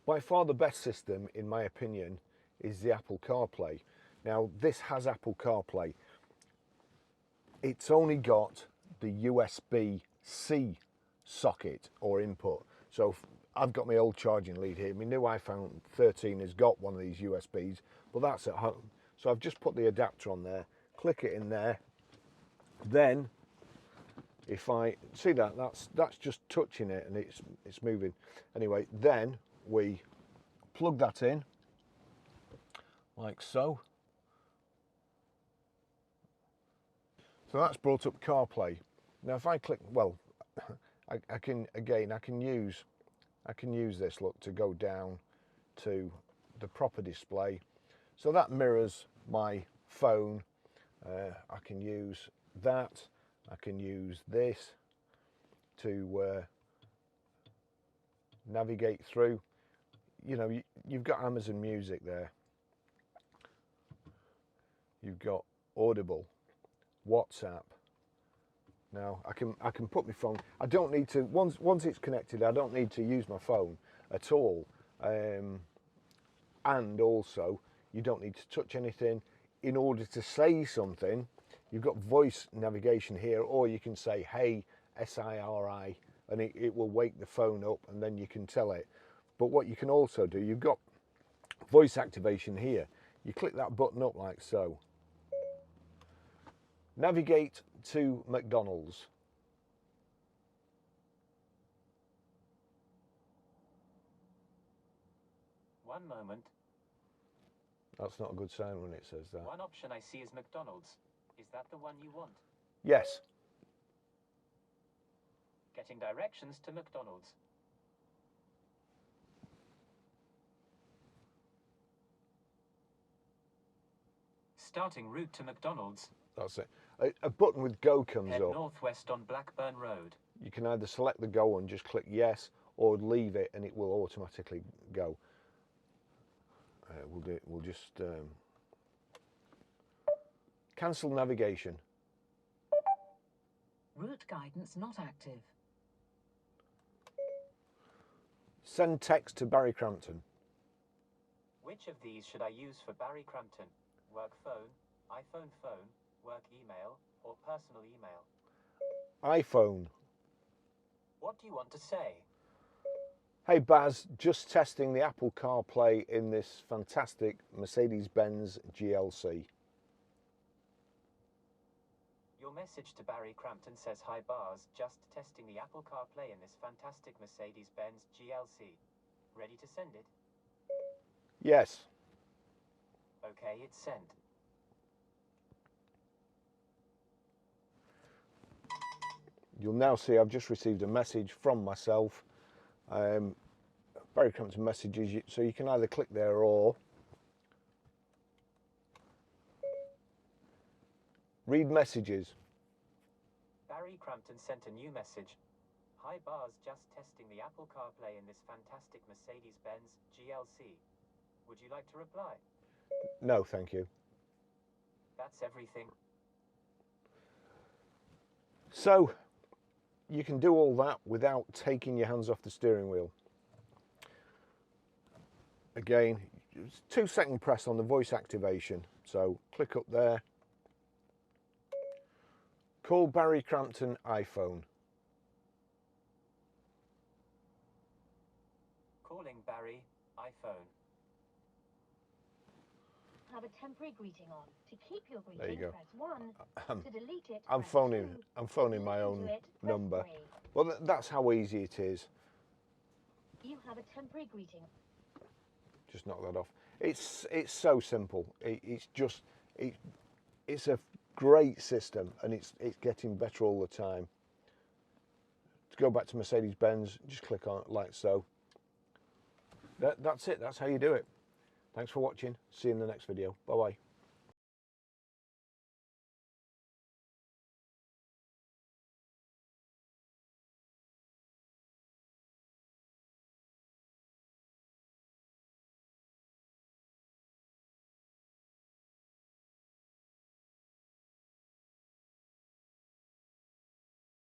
By far the best system, in my opinion, is the Apple CarPlay. Now, this has Apple CarPlay. It's only got the USB-C socket or input. So I've got my old charging lead here. My new iPhone 13 has got one of these USBs, but that's at home. So I've just put the adapter on there, click it in there. Then, if I see that's just touching it and it's moving. Anyway, then we plug that in like so. So that's brought up CarPlay. Now if I click, well, I can use this, look, to go down to the proper display. So that mirrors my phone. I can use that. I can use this to navigate through. You know, you've got Amazon Music there. You've got Audible, WhatsApp. Now I can put my phone. I don't need to, once it's connected, I don't need to use my phone at all. And also, you don't need to touch anything. In order to say something, you've got voice navigation here, or you can say, hey, SIRI, and it will wake the phone up, and then you can tell it. But what you can also do, you've got voice activation here. You click that button up like so. Navigate to McDonald's. One moment. That's not a good sound when it says that. One option I see is McDonald's. Is that the one you want? Yes. Getting directions to McDonald's. Starting route to McDonald's. That's it. A button with go comes Head up. northwest on Blackburn Road. You can either select the go and just click yes, or leave it and it will automatically go. We'll just cancel navigation. Route guidance not active. Send text to Barry Crampton. Which of these should I use for Barry Crampton? Work phone, iPhone phone, work email, or personal email? iPhone. What do you want to say? Hey Baz, just testing the Apple CarPlay in this fantastic Mercedes-Benz GLC. Your message to Barry Crampton says, hi Baz, just testing the Apple CarPlay in this fantastic Mercedes-Benz GLC. Ready to send it? Yes. Okay, it's sent. You'll now see I've just received a message from myself. Barry Crampton messages, so you can either click there or read messages. Barry Crampton sent a new message. Hi Baz, just testing the Apple CarPlay in this fantastic Mercedes-Benz GLC. Would you like to reply? No, thank you. That's everything. So you can do all that without taking your hands off the steering wheel. Again, 2-second press on the voice activation. So click up there. Call Barry Crampton iPhone. Calling Barry, iPhone. Have a temporary greeting on. To keep your greeting, There you go. press 1. To delete it, I'm press phoning 2. my To own listen to it, press number. 3. Well, that's how easy it is. You have a temporary greeting. Just knock that off. It's so simple. It's a great system, and it's getting better all the time. To go back to Mercedes-Benz, just click on it like so. That's it. That's how you do it. Thanks for watching. See you in the next video. Bye bye.